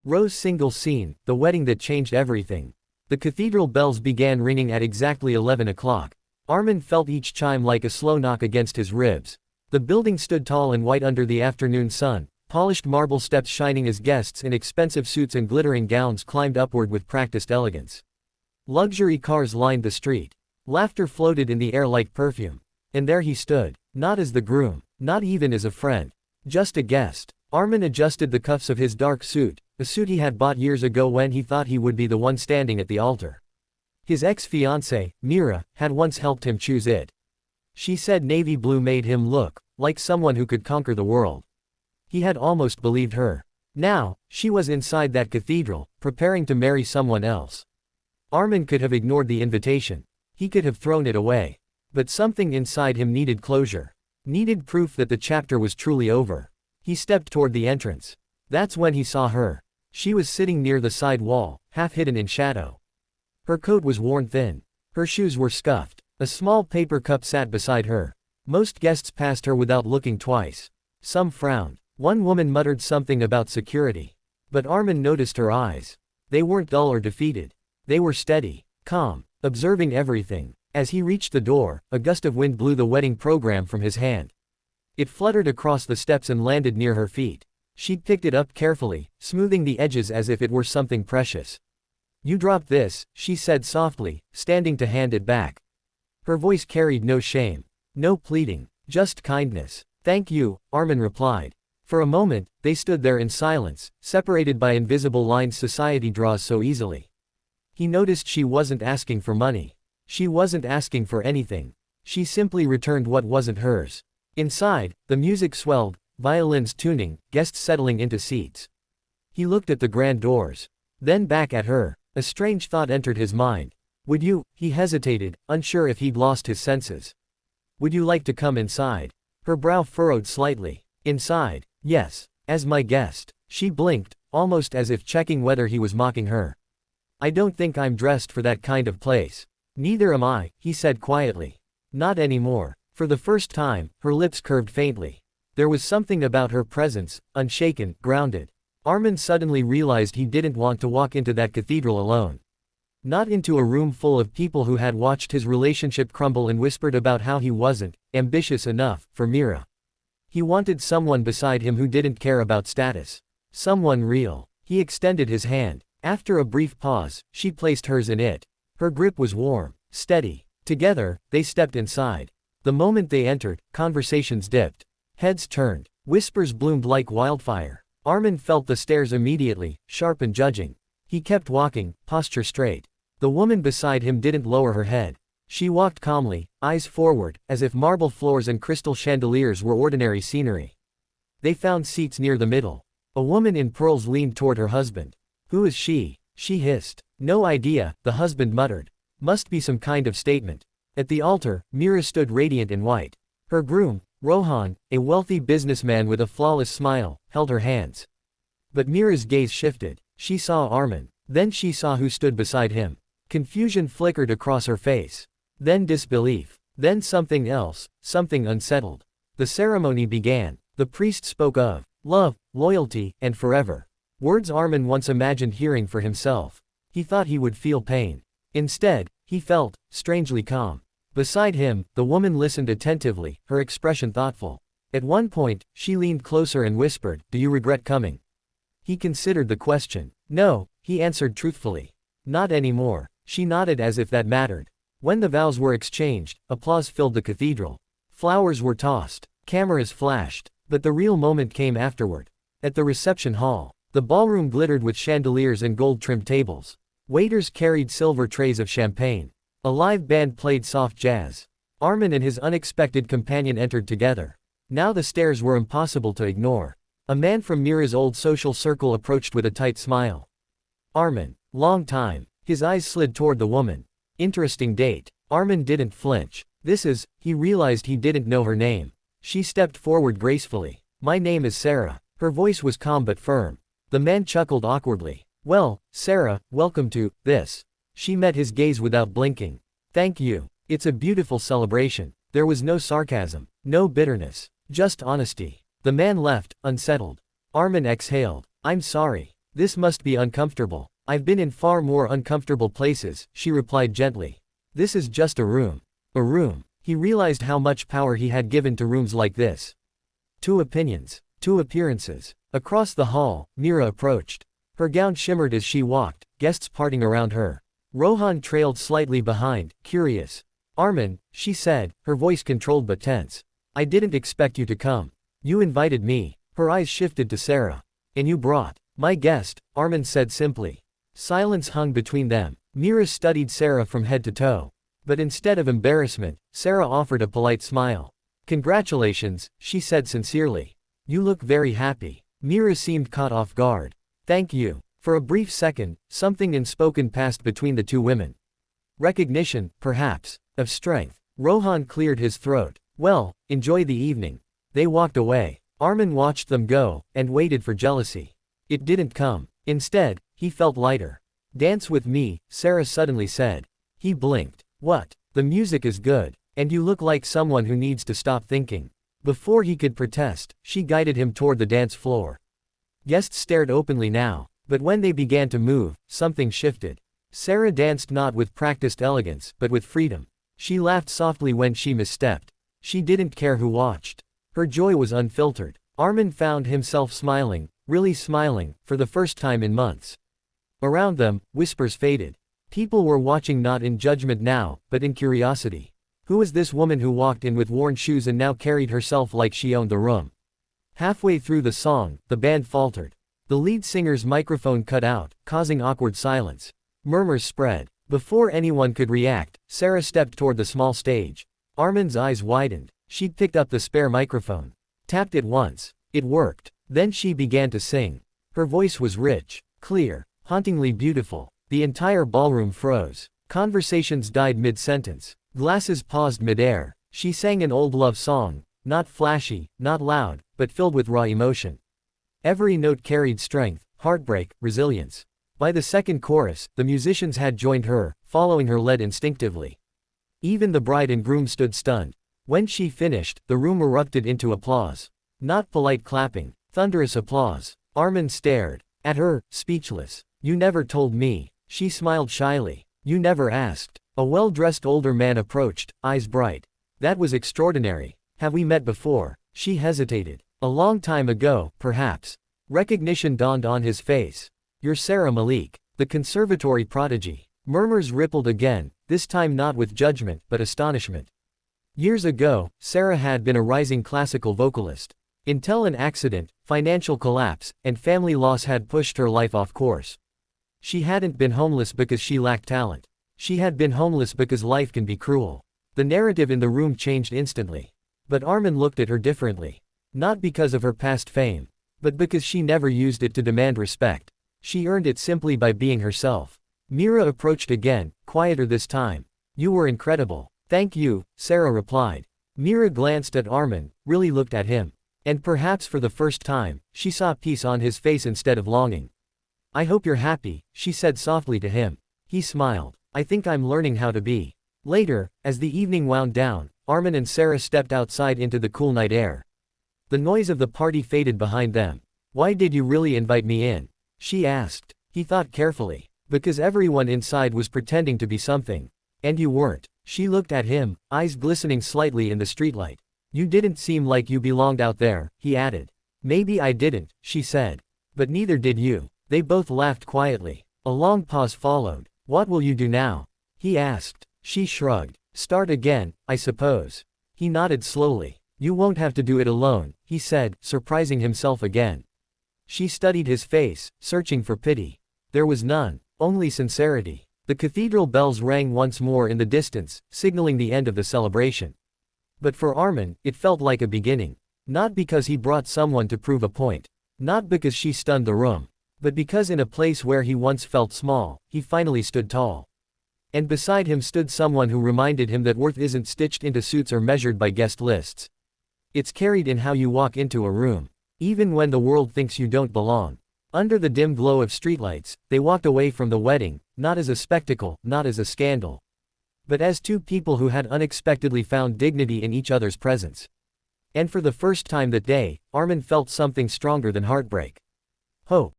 Rose single scene, the wedding that changed everything. The cathedral bells began ringing at exactly 11 o'clock. Armin felt each chime like a slow knock against his ribs. The building stood tall and white under the afternoon sun, polished marble steps shining as guests in expensive suits and glittering gowns climbed upward with practiced elegance. Luxury cars lined the street. Laughter floated in the air like perfume. And there he stood, not as the groom, not even as a friend, just a guest. Armin adjusted the cuffs of his dark suit, a suit he had bought years ago when he thought he would be the one standing at the altar. His ex-fiancée, Mira, had once helped him choose it. She said navy blue made him look like someone who could conquer the world. He had almost believed her. Now, she was inside that cathedral, preparing to marry someone else. Armin could have ignored the invitation. He could have thrown it away. But something inside him needed closure. Needed proof that the chapter was truly over. He stepped toward the entrance. That's when he saw her. She was sitting near the side wall, half hidden in shadow. Her coat was worn thin. Her shoes were scuffed. A small paper cup sat beside her. Most guests passed her without looking twice. Some frowned. One woman muttered something about security. But Armin noticed her eyes. They weren't dull or defeated. They were steady, calm, observing everything. As he reached the door, a gust of wind blew the wedding program from his hand. It fluttered across the steps and landed near her feet. She picked it up carefully, smoothing the edges as if it were something precious. "You dropped this," she said softly, standing to hand it back. Her voice carried no shame, no pleading, just kindness. "Thank you," Armin replied. For a moment, they stood there in silence, separated by invisible lines society draws so easily. He noticed she wasn't asking for money. She wasn't asking for anything. She simply returned what wasn't hers. Inside, the music swelled, violins tuning, guests settling into seats. He looked at the grand doors. Then back at her. A strange thought entered his mind. "Would you?" He hesitated, unsure if he'd lost his senses. "Would you like to come inside?" Her brow furrowed slightly. "Inside? Yes. As my guest." She blinked, almost as if checking whether he was mocking her. "I don't think I'm dressed for that kind of place." "Neither am I," he said quietly. "Not anymore." For the first time, her lips curved faintly. There was something about her presence, unshaken, grounded. Armin suddenly realized he didn't want to walk into that cathedral alone. Not into a room full of people who had watched his relationship crumble and whispered about how he wasn't ambitious enough for Mira. He wanted someone beside him who didn't care about status. Someone real. He extended his hand. After a brief pause, she placed hers in it. Her grip was warm, steady. Together, they stepped inside. The moment they entered, conversations dipped. Heads turned. Whispers bloomed like wildfire. Armin felt the stares immediately, sharp and judging. He kept walking, posture straight. The woman beside him didn't lower her head. She walked calmly, eyes forward, as if marble floors and crystal chandeliers were ordinary scenery. They found seats near the middle. A woman in pearls leaned toward her husband. "Who is she?" she hissed. "No idea," the husband muttered. "Must be some kind of statement." At the altar, Mira stood radiant in white. Her groom, Rohan, a wealthy businessman with a flawless smile, held her hands. But Mira's gaze shifted. She saw Armin. Then she saw who stood beside him. Confusion flickered across her face. Then disbelief. Then something else, something unsettled. The ceremony began. The priest spoke of love, loyalty, and forever. Words Armin once imagined hearing for himself. He thought he would feel pain. Instead, he felt strangely calm. Beside him, the woman listened attentively, her expression thoughtful. At one point, she leaned closer and whispered, "Do you regret coming?" He considered the question. "No," he answered truthfully. "Not anymore." She nodded as if that mattered. When the vows were exchanged, applause filled the cathedral. Flowers were tossed. Cameras flashed. But the real moment came afterward. At the reception hall, the ballroom glittered with chandeliers and gold-trimmed tables. Waiters carried silver trays of champagne. A live band played soft jazz. Armin and his unexpected companion entered together. Now the stares were impossible to ignore. A man from Mira's old social circle approached with a tight smile. "Armin. Long time." His eyes slid toward the woman. "Interesting date." Armin didn't flinch. He realized he didn't know her name. She stepped forward gracefully. "My name is Sarah." Her voice was calm but firm. The man chuckled awkwardly. "Well, Sarah, welcome to this." She met his gaze without blinking. "Thank you. It's a beautiful celebration." There was no sarcasm, no bitterness, just honesty. The man left, unsettled. Armin exhaled. "I'm sorry." This must be uncomfortable. I've been in far more uncomfortable places, she replied gently. This is just a room. A room. He realized how much power he had given to rooms like this. 2 opinions. 2 appearances. Across the hall, Mira approached. Her gown shimmered as she walked, guests parting around her. Rohan trailed slightly behind, curious. Armin, she said, her voice controlled but tense. I didn't expect you to come. You invited me. Her eyes shifted to Sarah. And you brought my guest, Armin said simply. Silence hung between them. Mira studied Sarah from head to toe. But instead of embarrassment, Sarah offered a polite smile. Congratulations, she said sincerely. You look very happy. Mira seemed caught off guard. Thank you. For a brief second, something unspoken passed between the 2 women. Recognition, perhaps, of strength. Rohan cleared his throat. Well, enjoy the evening. They walked away. Armin watched them go, and waited for jealousy. It didn't come. Instead, he felt lighter. Dance with me, Sarah suddenly said. He blinked. What? The music is good. And you look like someone who needs to stop thinking. Before he could protest, she guided him toward the dance floor. Guests stared openly now, but when they began to move, something shifted. Sarah danced not with practiced elegance, but with freedom. She laughed softly when she misstepped. She didn't care who watched. Her joy was unfiltered. Armin found himself smiling, really smiling, for the first time in months. Around them, whispers faded. People were watching not in judgment now, but in curiosity. Who was this woman who walked in with worn shoes and now carried herself like she owned the room? Halfway through the song, the band faltered. The lead singer's microphone cut out, causing awkward silence. Murmurs spread. Before anyone could react, Sarah stepped toward the small stage. Armin's eyes widened. She picked up the spare microphone. Tapped it once. It worked. Then she began to sing. Her voice was rich, clear, hauntingly beautiful. The entire ballroom froze. Conversations died mid-sentence. Glasses paused mid-air. She sang an old love song, not flashy, not loud, but filled with raw emotion. Every note carried strength, heartbreak, resilience. By the second chorus, the musicians had joined her, following her lead instinctively. Even the bride and groom stood stunned. When she finished, the room erupted into applause. Not polite clapping, thunderous applause. Armin stared at her, speechless. You never told me. She smiled shyly. You never asked. A well-dressed older man approached, eyes bright. That was extraordinary. Have we met before? She hesitated. A long time ago, perhaps. Recognition dawned on his face. You're Sarah Malik, the conservatory prodigy. Murmurs rippled again, this time not with judgment, but astonishment. Years ago, Sarah had been a rising classical vocalist. Until an accident, financial collapse, and family loss had pushed her life off course. She hadn't been homeless because she lacked talent. She had been homeless because life can be cruel. The narrative in the room changed instantly. But Armin looked at her differently. Not because of her past fame, but because she never used it to demand respect. She earned it simply by being herself. Mira approached again, quieter this time. You were incredible. Thank you, Sarah replied. Mira glanced at Armin, really looked at him. And perhaps for the first time, she saw peace on his face instead of longing. I hope you're happy, she said softly to him. He smiled. I think I'm learning how to be. Later, as the evening wound down, Armin and Sarah stepped outside into the cool night air. The noise of the party faded behind them. Why did you really invite me in? She asked. He thought carefully. Because everyone inside was pretending to be something. And you weren't. She looked at him, eyes glistening slightly in the streetlight. You didn't seem like you belonged out there, he added. Maybe I didn't, she said. But neither did you. They both laughed quietly. A long pause followed. What will you do now? He asked. She shrugged. Start again, I suppose. He nodded slowly. You won't have to do it alone, he said, surprising himself again. She studied his face, searching for pity. There was none, only sincerity. The cathedral bells rang once more in the distance, signaling the end of the celebration. But for Armin, it felt like a beginning. Not because he brought someone to prove a point. Not because she stunned the room. But because in a place where he once felt small, he finally stood tall. And beside him stood someone who reminded him that worth isn't stitched into suits or measured by guest lists. It's carried in how you walk into a room. Even when the world thinks you don't belong. Under the dim glow of streetlights, they walked away from the wedding, not as a spectacle, not as a scandal. But as two people who had unexpectedly found dignity in each other's presence. And for the first time that day, Armin felt something stronger than heartbreak. Hope.